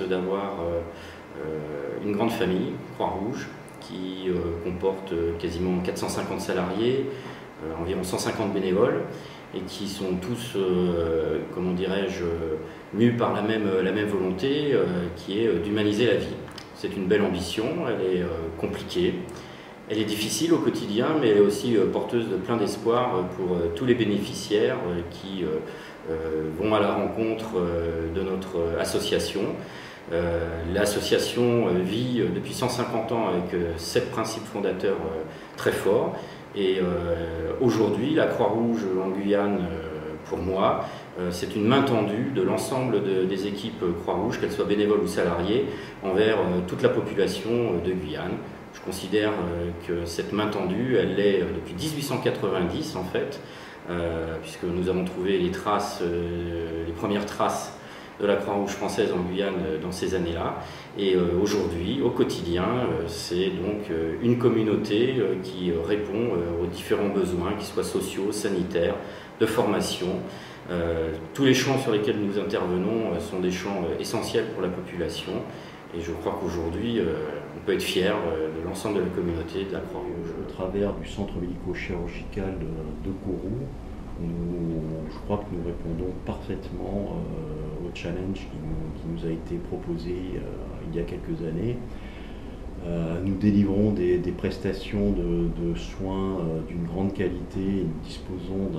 d'avoir une grande famille, Croix-Rouge, qui comporte quasiment 450 salariés, environ 150 bénévoles, et qui sont tous, comment dirais-je, mus par la même volonté, qui est d'humaniser la vie. C'est une belle ambition, elle est compliquée, elle est difficile au quotidien, mais elle est aussi porteuse de plein d'espoir pour tous les bénéficiaires qui vont à la rencontre de notre association. L'association vit depuis 150 ans avec 7 principes fondateurs très forts. Et aujourd'hui, la Croix-Rouge en Guyane, pour moi, c'est une main tendue de l'ensemble des équipes Croix-Rouge, qu'elles soient bénévoles ou salariées, envers toute la population de Guyane. Je considère que cette main tendue, elle l'est depuis 1890 en fait, puisque nous avons trouvé les traces, les premières traces de la Croix-Rouge française en Guyane dans ces années-là. Et aujourd'hui, au quotidien, c'est donc une communauté qui répond aux différents besoins, qu'ils soient sociaux, sanitaires, de formation. Tous les champs sur lesquels nous intervenons sont des champs essentiels pour la population. Et je crois qu'aujourd'hui, on peut être fier de l'ensemble de la communauté de la Croix-Rouge. Au travers du centre médico-chirurgical de Kourou, je crois que nous répondons parfaitement au challenge qui nous a été proposé il y a quelques années. Nous délivrons des prestations de soins d'une grande qualité et nous disposons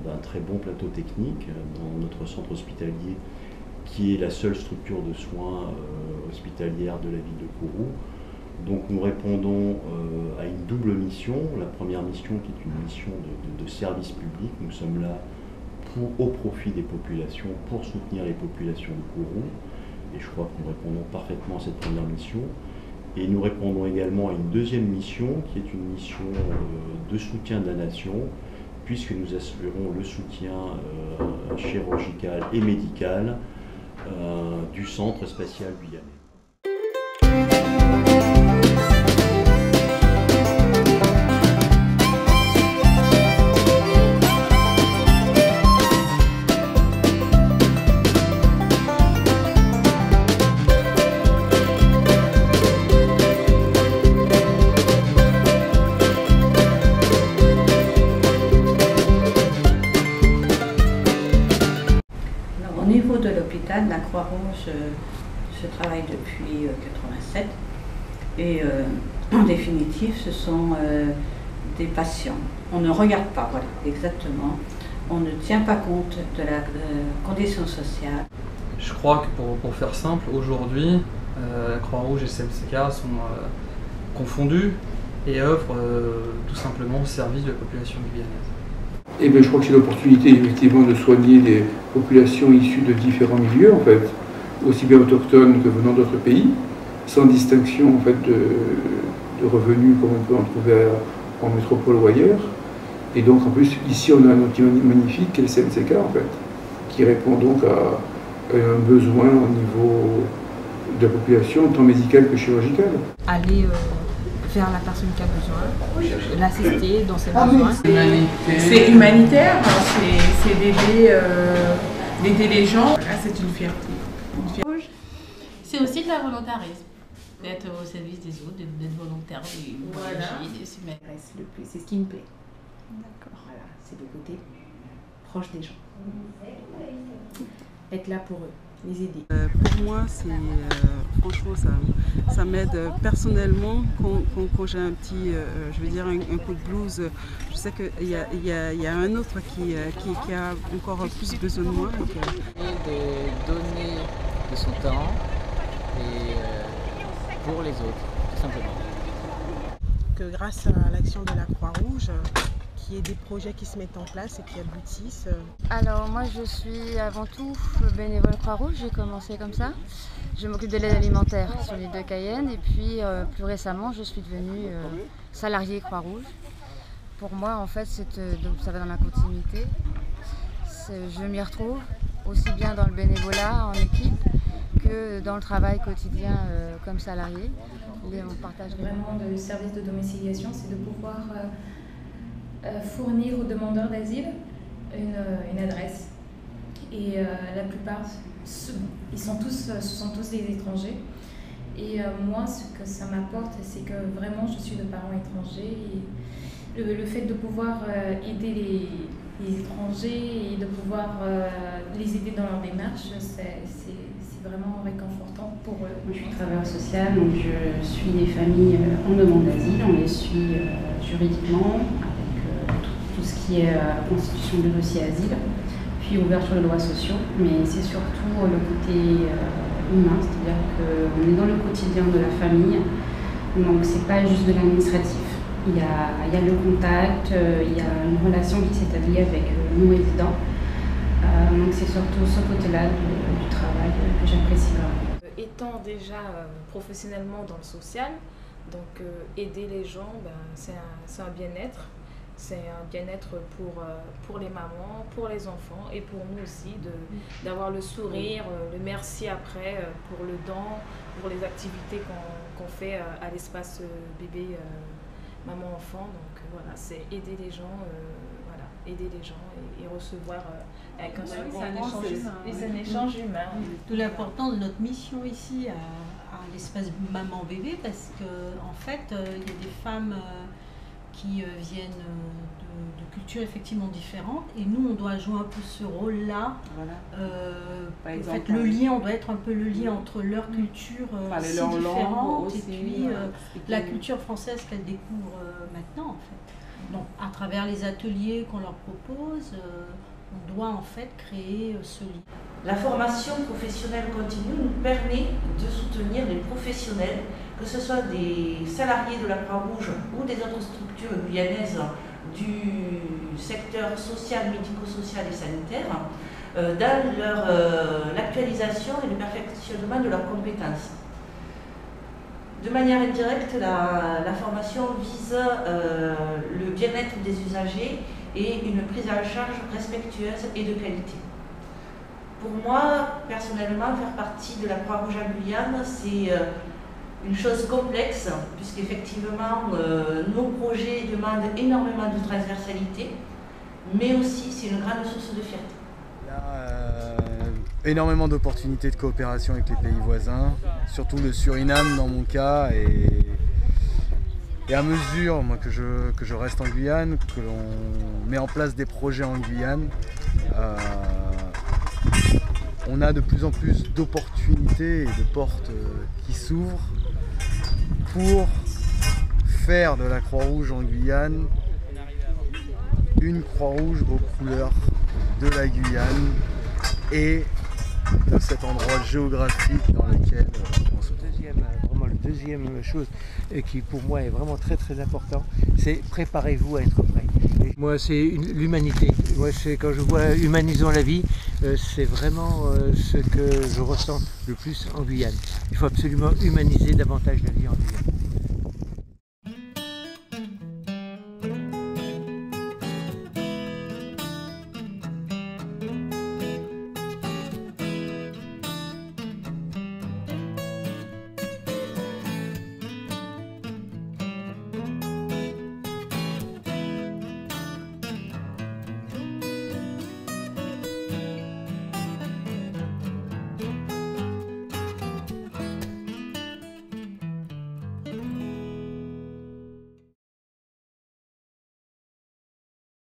d'un très bon plateau technique dans notre centre hospitalier qui est la seule structure de soins hospitalière de la ville de Kourou. Donc nous répondons à une double mission. La première mission qui est une mission de service public. Nous sommes là au profit des populations, pour soutenir les populations de Kourou. Et je crois que nous répondons parfaitement à cette première mission. Et nous répondons également à une deuxième mission qui est une mission de soutien de la nation, puisque nous assurons le soutien chirurgical et médical du centre spatial guyanais. Au niveau de l'hôpital, la Croix-Rouge se travaille depuis 87 et en définitive ce sont des patients. On ne regarde pas, voilà, exactement. On ne tient pas compte de la condition sociale. Je crois que pour faire simple, aujourd'hui, la Croix-Rouge et CMCK sont confondus et œuvrent tout simplement au service de la population guyanaise. Eh bien, je crois que c'est l'opportunité effectivement de soigner des populations issues de différents milieux, en fait, aussi bien autochtones que venant d'autres pays, sans distinction en fait, de revenus comme on peut en trouver en métropole ou ailleurs. Et donc en plus, ici on a un outil magnifique qui est le CMCK en fait, qui répond donc à un besoin au niveau de la population, tant médicale que chirurgicale. Aller vers la personne qui a besoin, l'assister dans ses besoins. C'est humanitaire, c'est d'aider les gens. Là, c'est une fierté. C'est aussi de la volontarisme, d'être au service des autres, d'être volontaire, c'est ce qui me plaît. D'accord. Voilà, c'est le côté proche des gens. Être là pour eux. Les aider. Pour moi, franchement, ça m'aide personnellement quand j'ai un petit, je veux dire, un coup de blues. Je sais qu'il y a un autre qui a encore plus besoin de moi. De donner de son temps et pour les autres, tout simplement. Que grâce à l'action de la Croix-Rouge, qu'il y ait des projets qui se mettent en place et qui aboutissent. Alors moi je suis avant tout bénévole Croix-Rouge, j'ai commencé comme ça. Je m'occupe de l'aide alimentaire sur l'île de Cayenne et puis plus récemment je suis devenue salariée Croix-Rouge. Pour moi en fait donc ça va dans la continuité. Je m'y retrouve aussi bien dans le bénévolat en équipe que dans le travail quotidien comme salarié. On partage vraiment le service de domiciliation, c'est de pouvoir fournir aux demandeurs d'asile une adresse et la plupart, ce sont tous des étrangers. Et moi, ce que ça m'apporte, c'est que vraiment, je suis de parents étrangers. Et le fait de pouvoir aider les étrangers et de pouvoir les aider dans leur démarche, c'est vraiment réconfortant pour eux. Moi, je suis travailleuse sociale, donc je suis des familles en demande d'asile. On les suit juridiquement avec tout ce qui est constitution de dossier asile, puis ouverture de droits sociaux. Mais c'est surtout le côté humain, c'est-à-dire qu'on est dans le quotidien de la famille, donc c'est pas juste de l'administratif. Il y a le contact, il y a une relation qui s'établit avec nos résidents. Donc c'est surtout ce côté-là du travail que j'apprécie vraiment. Étant déjà professionnellement dans le social, donc aider les gens, c'est un bien-être. C'est un bien-être pour les mamans, pour les enfants et pour nous aussi, d'avoir le sourire, le merci après pour le don, pour les activités qu'on fait à l'espace bébé, maman-enfant. Donc voilà, c'est aider les gens, aider les gens et recevoir avec un sourire. C'est un échange humain. Tout l'important de notre mission ici à l'espace maman-bébé, parce qu'en fait, il y a des femmes qui viennent de cultures effectivement différentes, et nous on doit jouer un peu ce rôle-là. Voilà. En fait, le lien, on doit être un peu le lien entre leur culture si différente aussi, et puis la culture française qu'elles découvrent maintenant en fait. Donc à travers les ateliers qu'on leur propose, on doit en fait créer ce lien. La formation professionnelle continue nous permet de soutenir les professionnels, que ce soit des salariés de la Croix-Rouge ou des autres structures guyanaises du secteur social, médico-social et sanitaire, dans l'actualisation et le perfectionnement de leurs compétences. De manière indirecte, la formation vise le bien-être des usagers et une prise en charge respectueuse et de qualité. Pour moi, personnellement, faire partie de la Croix-Rouge en Guyane, c'est une chose complexe, puisqu'effectivement, nos projets demandent énormément de transversalité, mais aussi c'est une grande source de fierté. Il y a énormément d'opportunités de coopération avec les pays voisins, surtout le Suriname dans mon cas, et à mesure que je reste en Guyane, que l'on met en place des projets en Guyane, on a de plus en plus d'opportunités et de portes qui s'ouvrent pour faire de la Croix-Rouge en Guyane une Croix-Rouge aux couleurs de la Guyane et de cet endroit géographique dans lequel on se trouve. Vraiment, la deuxième chose qui pour moi est vraiment très très important, c'est préparez-vous à être prêt. Et moi c'est l'humanité. Moi c'est quand je vois humanisons la vie, c'est vraiment ce que je ressens le plus en Guyane. Il faut absolument humaniser davantage la vie en Guyane.